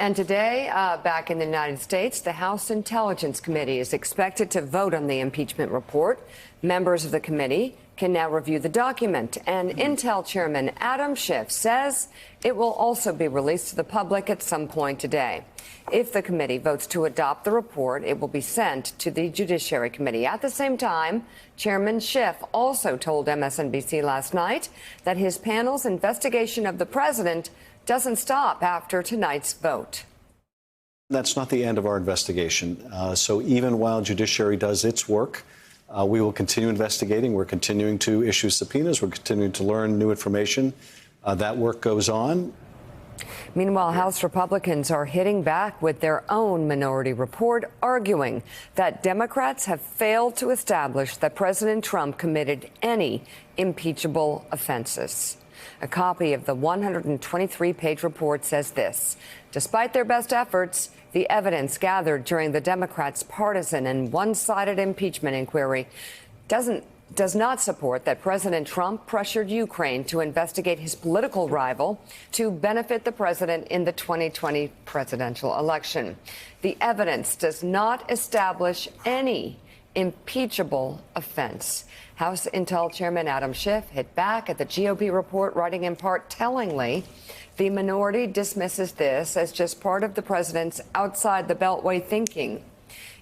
And today, back in the United States, the House Intelligence Committee is expected to vote on the impeachment report. Members of the committee can now review the document. And Intel Chairman Adam Schiff says it will also be released to the public at some point today. If the committee votes to adopt the report, it will be sent to the Judiciary Committee. At the same time, Chairman Schiff also told MSNBC last night that his panel's investigation of the president doesn't stop after tonight's vote. That's not the end of our investigation. So even while Judiciary does its work, we will continue investigating. We're continuing to issue subpoenas. We're continuing to learn new information. That work goes on. Meanwhile, House Republicans are hitting back with their own minority report, arguing that Democrats have failed to establish that President Trump committed any impeachable offenses. A copy of the 123-page report says this: despite their best efforts, the evidence gathered during the Democrats' partisan and one-sided impeachment inquiry does not support that President Trump pressured Ukraine to investigate his political rival to benefit the president in the 2020 presidential election. The evidence does not establish any impeachable offense. House Intel Chairman Adam Schiff hit back at the GOP report, writing in part tellingly, the minority dismisses this as just part of the president's outside the Beltway thinking.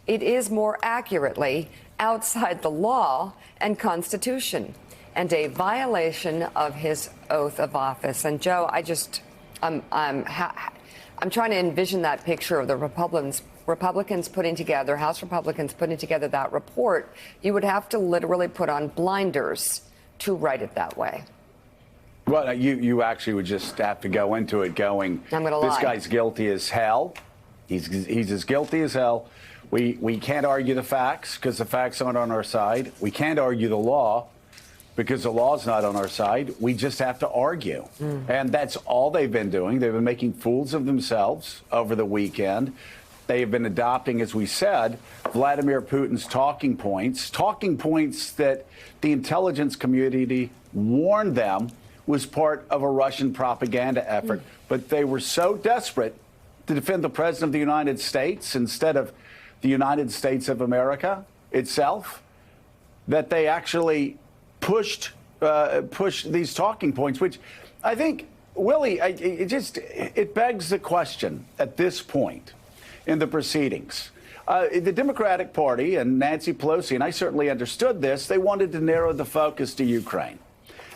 It is more accurately outside the law and Constitution and a violation of his oath of office. And Joe, I'm trying to envision that picture of the Republicans putting together, House Republicans putting together that report. You would have to literally put on blinders to write it that way. Well, you actually would just have to go into it going, I'm gonna lie. This guy's guilty as hell. He's as guilty as hell. We can't argue the facts because the facts aren't on our side. We can't argue the law because the law's not on our side. We just have to argue. And that's all they've been doing. They've been making fools of themselves over the weekend. They've been adopting, as we said, Vladimir Putin's talking points that the intelligence community warned them was part of a Russian propaganda effort. But they were so desperate to defend the president of the United States instead of the United States of America itself that they actually pushed these talking points, which I think, Willie, it begs the question at this point in the proceedings. The Democratic Party and Nancy Pelosi, and I certainly understood this, they wanted to narrow the focus to Ukraine.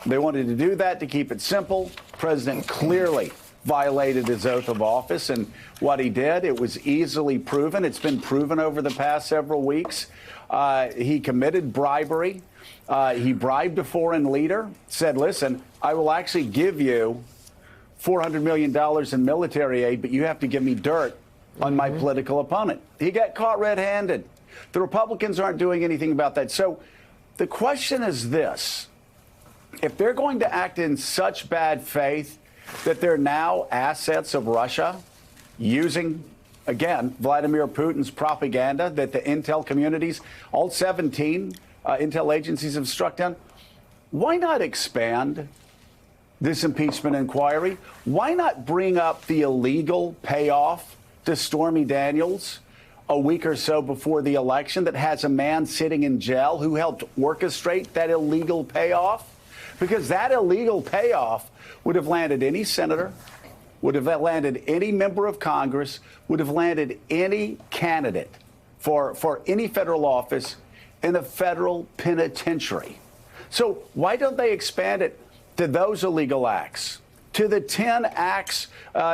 They wanted to do that to keep it simple. The president clearly violated his oath of office, and what he did, it was easily proven. It's been proven over the past several weeks. He committed bribery. He bribed a foreign leader, said, listen, I will actually give you $400 million in military aid, but you have to give me dirt on my political opponent. He got caught red-handed. The Republicans aren't doing anything about that. So the question is this: if they're going to act in such bad faith that they're now assets of Russia using, again, Vladimir Putin's propaganda that the intel communities, all 17 intel agencies have struck down, why not expand this impeachment inquiry? Why not bring up the illegal payoff to Stormy Daniels a week or so before the election that has a man sitting in jail who helped orchestrate that illegal payoff? Because that illegal payoff would have landed any senator, would have landed any member of Congress, would have landed any candidate for any federal office in a federal penitentiary. So why don't they expand it to those illegal acts, to the 10 acts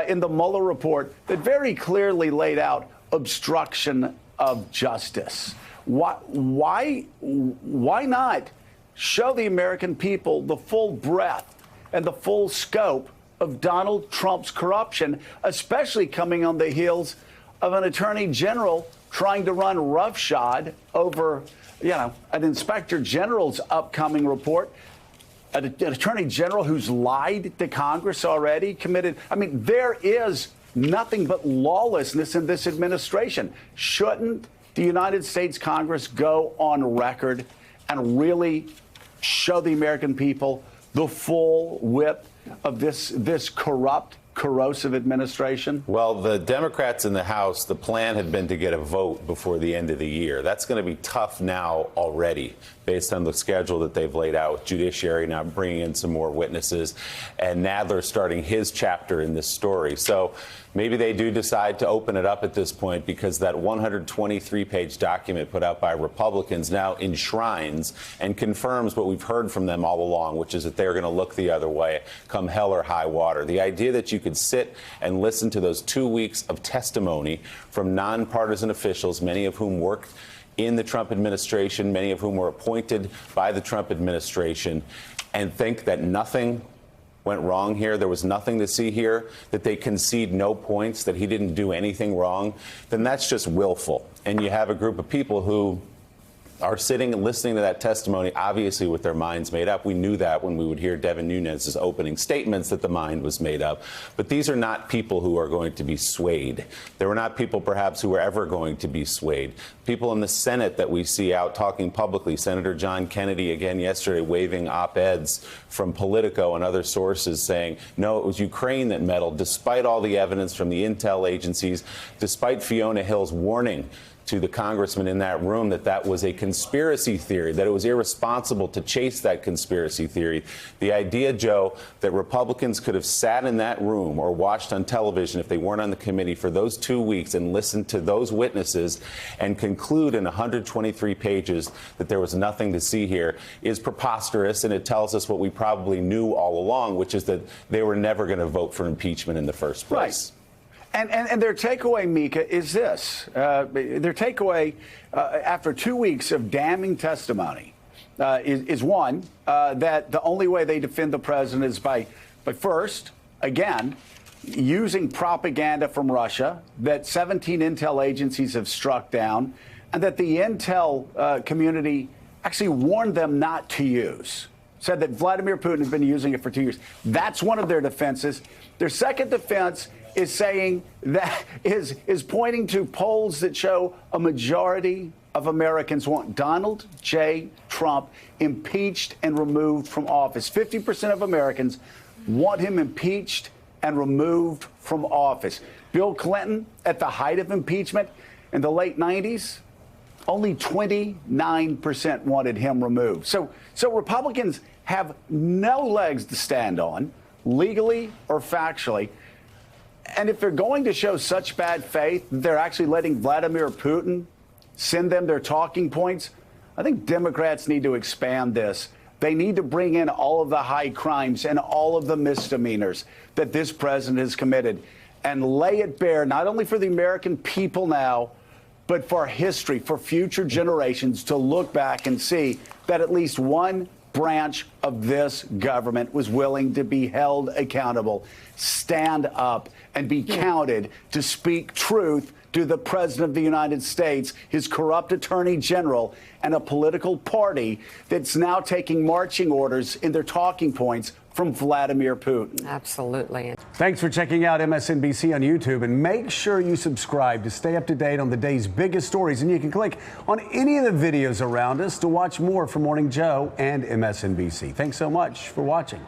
in the Mueller report that very clearly laid out obstruction of justice? Why not show the American people the full breadth and the full scope of Donald Trump's corruption, especially coming on the heels of an attorney general trying to run roughshod over, an inspector general's upcoming report, an attorney general who's lied to Congress already, committed. There is nothing but lawlessness in this administration. Shouldn't the United States Congress go on record and really show the American people the full width of this corrupt corrosive administration? Well, the Democrats in the House, the plan had been to get a vote before the end of the year. That's going to be tough now already, based on the schedule that they've laid out, with Judiciary now bringing in some more witnesses, and Nadler starting his chapter in this story. So maybe they do decide to open it up at this point, because that 123-page document put out by Republicans now enshrines and confirms what we've heard from them all along, which is that they're going to look the other way come hell or high water. The idea that you could sit and listen to those 2 weeks of testimony from nonpartisan officials, many of whom worked in the Trump administration, many of whom were appointed by the Trump administration, and think that nothing went wrong here, there was nothing to see here, that they concede no points, that he didn't do anything wrong, then that's just willful. And you have a group of people who are sitting and listening to that testimony, obviously with their minds made up. We knew that when we would hear Devin Nunes's opening statements, that the mind was made up. But these are not people who are going to be swayed. There were not people, perhaps, who were ever going to be swayed. People in the Senate that we see out talking publicly, Senator John Kennedy again yesterday waving op-eds from Politico and other sources saying, no, it was Ukraine that meddled, despite all the evidence from the intel agencies, despite Fiona Hill's warning to the congressman in that room that that was a conspiracy theory, that it was irresponsible to chase that conspiracy theory. The idea, Joe, that Republicans could have sat in that room or watched on television if they weren't on the committee for those 2 weeks and listened to those witnesses and conclude in 123 pages that there was nothing to see here is preposterous, and it tells us what we probably knew all along, which is that they were never going to vote for impeachment in the first place. Right. And their takeaway, Mika, is this. Their takeaway after 2 weeks of damning testimony is one, that the only way they defend the president is by first, again, using propaganda from Russia that 17 intel agencies have struck down, and that the intel community actually warned them not to use. Said that Vladimir Putin has been using it for 2 years. That's one of their defenses. Their second defense is saying that is pointing to polls that show a majority of Americans want Donald J. Trump impeached and removed from office. 50% of Americans want him impeached and removed from office. Bill Clinton, at the height of impeachment in the late 90s, only 29% wanted him removed. So Republicans have no legs to stand on, legally or factually. And if they're going to show such bad faith, they're actually letting Vladimir Putin send them their talking points. I think Democrats need to expand this. They need to bring in all of the high crimes and all of the misdemeanors that this president has committed and lay it bare, not only for the American people now, but for history, for future generations to look back and see that at least one branch of this government was willing to be held accountable, stand up, and be counted to speak truth to the President of the United States, his corrupt attorney general, and a political party that's now taking marching orders in their talking points from Vladimir Putin. Absolutely. Thanks for checking out MSNBC on YouTube, and make sure you subscribe to stay up to date on the day's biggest stories. And you can click on any of the videos around us to watch more from Morning Joe and MSNBC. Thanks so much for watching.